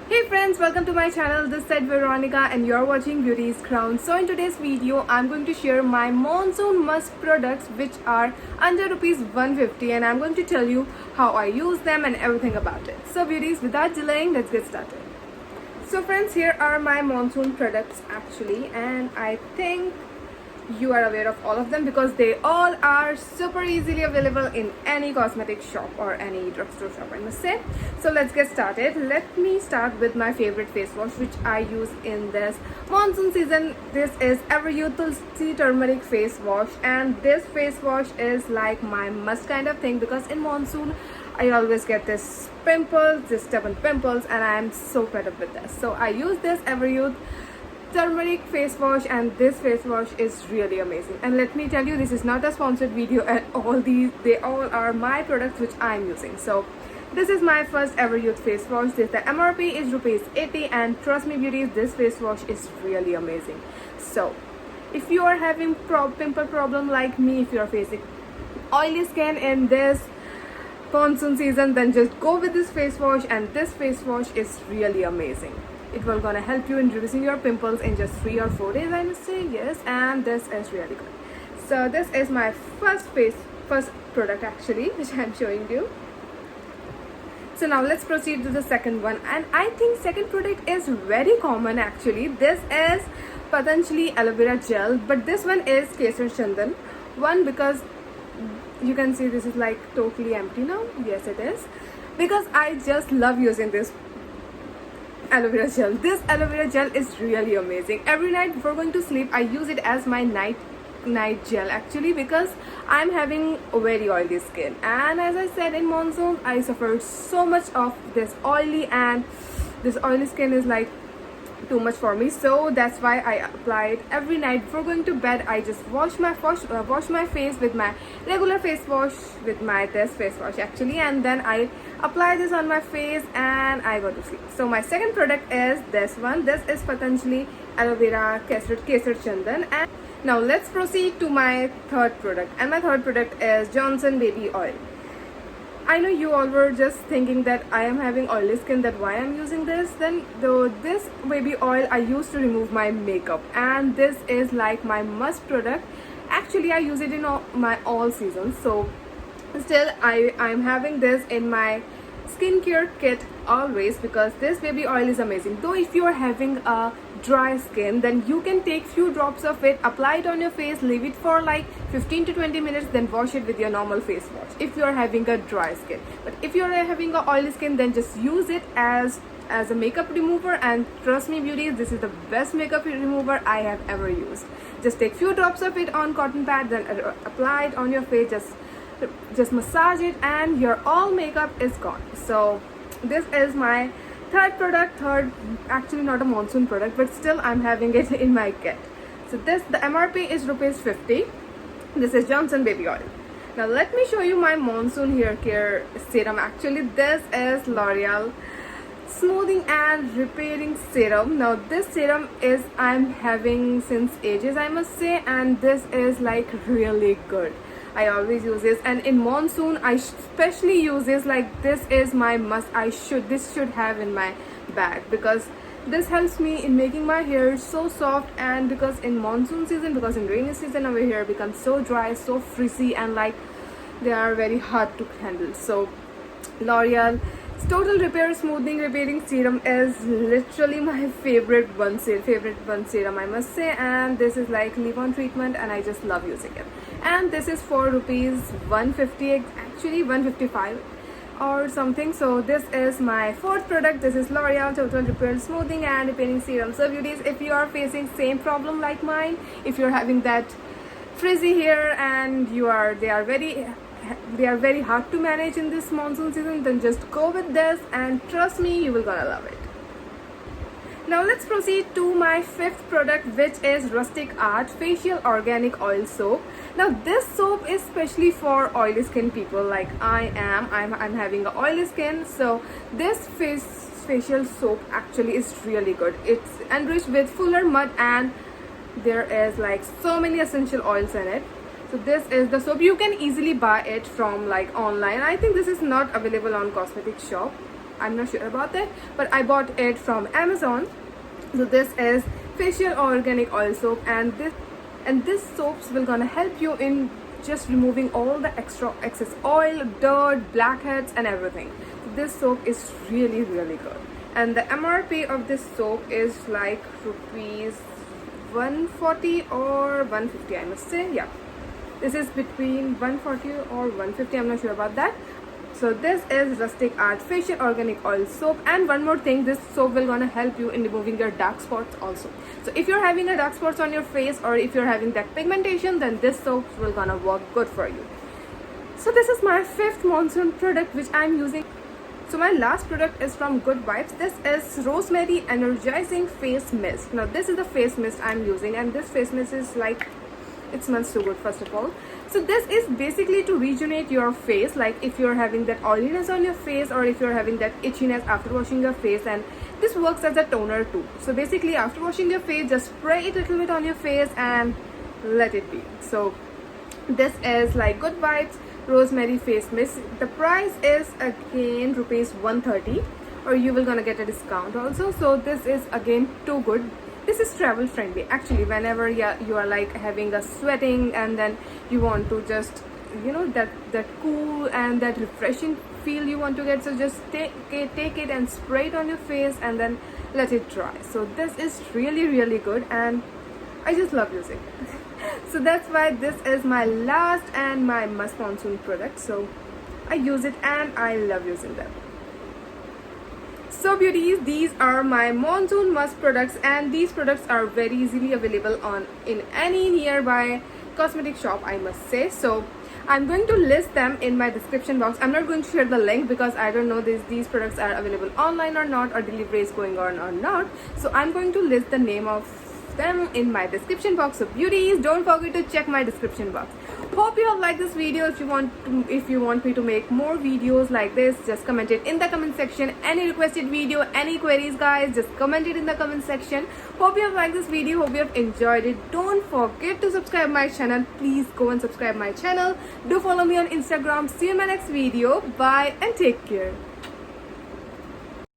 Hey friends, welcome to my channel. This side Veronica and you're watching Beauty's Crown. So in today's video, I'm going to share my monsoon must products which are under rupees 150 and I'm going to tell you how I use them and everything about it. So beauties, without delaying, let's get started. So friends, here are my monsoon products actually, and I think you are aware of all of them because they all are super easily available in any cosmetic shop or any drugstore shop, I must say. So let's get started. Let me start with my favorite face wash which I use in this monsoon season. This is Everyuth Tulsi Turmeric face wash, and this face wash is like my must kind of thing because in monsoon I always get this stubborn pimples, and I'm so fed up with this. So I use this Everyuth turmeric face wash, and this face wash is really amazing. And let me tell you, this is not a sponsored video at all. They all are my products which I'm using. So this is my first Everyuth face wash. The MRP is rupees 80, and trust me beauties, this face wash is really amazing. So if you are having pimple problem like me, if you are facing oily skin in this monsoon season, then just go with this face wash, and this face wash is really amazing. It will gonna help you in reducing your pimples in just 3 or 4 days, I must say. Yes, and this is really good. So this is my first product actually which I'm showing you. So now let's proceed to the second one, and I think second product is very common actually. This is Patanjali aloe vera gel, but this one is Kesar Chandan one, because you can see this is like totally empty now. Yes, it is, because I just love using this aloe vera gel. This aloe vera gel is really amazing. Every night before going to sleep, I use it as my night gel actually, because I'm having very oily skin, and as I said, in monsoon I suffered so much of this oily, and this oily skin is like too much for me. So that's why I apply it every night before going to bed. I just wash my face with my regular face wash, with my this face wash actually, and then I apply this on my face and I go to sleep. So my second product is this one. This is Patanjali aloe vera Kesar Chandan. And now let's proceed to my third product, and my third product is Johnson baby oil. I know you all were just thinking that I am having oily skin, that why I'm using this. Then though, this baby oil I use to remove my makeup, and this is like my must product. Actually I use it in all seasons, so still I'm having this in my skincare kit always, because this baby oil is amazing. Though if you are having a dry skin, then you can take few drops of it, apply it on your face, leave it for like 15 to 20 minutes, then wash it with your normal face wash if you are having a dry skin. But if you are having a oily skin, then just use it as a makeup remover, and trust me beauties, this is the best makeup remover I have ever used. Just take few drops of it on cotton pad, then apply it on your face, just massage it, and your all makeup is gone. So this is my third product. Actually not a monsoon product, but still I'm having it in my kit. So the MRP is rupees 50. This is Johnson baby oil. Now let me show you my monsoon hair care serum. Actually this is L'Oreal smoothing and repairing serum. Now this serum is I'm having since ages, I must say, and this is like really good. I always use this, and in monsoon I especially use this. Like this is my must. This should have in my bag, because this helps me in making my hair so soft. And because in monsoon season, because in rainy season our hair becomes so dry, so frizzy, and like they are very hard to handle. So L'Oreal Total Repair Smoothing Repairing Serum is literally my favorite one serum, I must say. And this is like leave-on treatment, and I just love using it. And this is for rupees 150, actually 155 or something. So this is my fourth product. This is L'Oreal Total Repair Smoothing and Repairing Serum. So beauties, if you are facing same problem like mine, if you're having that frizzy hair and they are very hard to manage in this monsoon season, then just go with this, and trust me, you will gonna love it. Now let's proceed to my fifth product, which is Rustic Art Facial Organic Oil Soap. Now this soap is specially for oily skin people like I'm having a oily skin. So this facial soap actually is really good. It's enriched with fuller mud, and there is like so many essential oils in it. So this is the soap. You can easily buy it from like online. I think this is not available on cosmetic shop. I'm not sure about that, but I bought it from Amazon. So this is facial organic oil soap, and this soaps will gonna help you in just removing all the excess oil, dirt, blackheads and everything. So this soap is really good, and the MRP of this soap is like rupees 140 or 150, I must say. Yeah, this is between 140 or 150, I'm not sure about that. So this is Rustic Art facial organic oil soap. And one more thing, this soap will gonna help you in removing your dark spots also. So if you're having a dark spots on your face, or if you're having that pigmentation, then this soap will gonna work good for you. So this is my 5th monsoon product which I'm using. So my last product is from Good Vibes. This is Rosemary Energizing Face Mist. Now this is the face mist I'm using, and this face mist is like, it smells so good first of all. So this is basically to rejuvenate your face, like if you're having that oiliness on your face, or if you're having that itchiness after washing your face, and this works as a toner too. So basically after washing your face, just spray it a little bit on your face and let it be. So this is like Good Vibes Rosemary Face Mist. The price is again rupees 130, or you will gonna get a discount also. So this is again too good. This is travel friendly actually. Whenever you are like having a sweating, and then you want to just, you know, that cool and that refreshing feel you want to get, so just take it and spray it on your face and then let it dry. So this is really good, and I just love using it. So that's why this is my last and my must monsoon product. So I use it and I love using them. So beauties, these are my monsoon must products, and these products are very easily available in any nearby cosmetic shop, I must say. So I'm going to list them in my description box. I'm not going to share the link because I don't know these products are available online or not, or delivery is going on or not. So I'm going to list the name of them in my description box. So beauties, don't forget to check my description box. Hope you have liked this video. If you want me to make more videos like this, just comment it in the comment section. Any requested video, any queries guys, just comment it in the comment section. Hope you have liked this video. Hope you have enjoyed it. Don't forget to subscribe my channel. Please go and subscribe my channel. Do follow me on Instagram. See you in my next video. Bye and take care.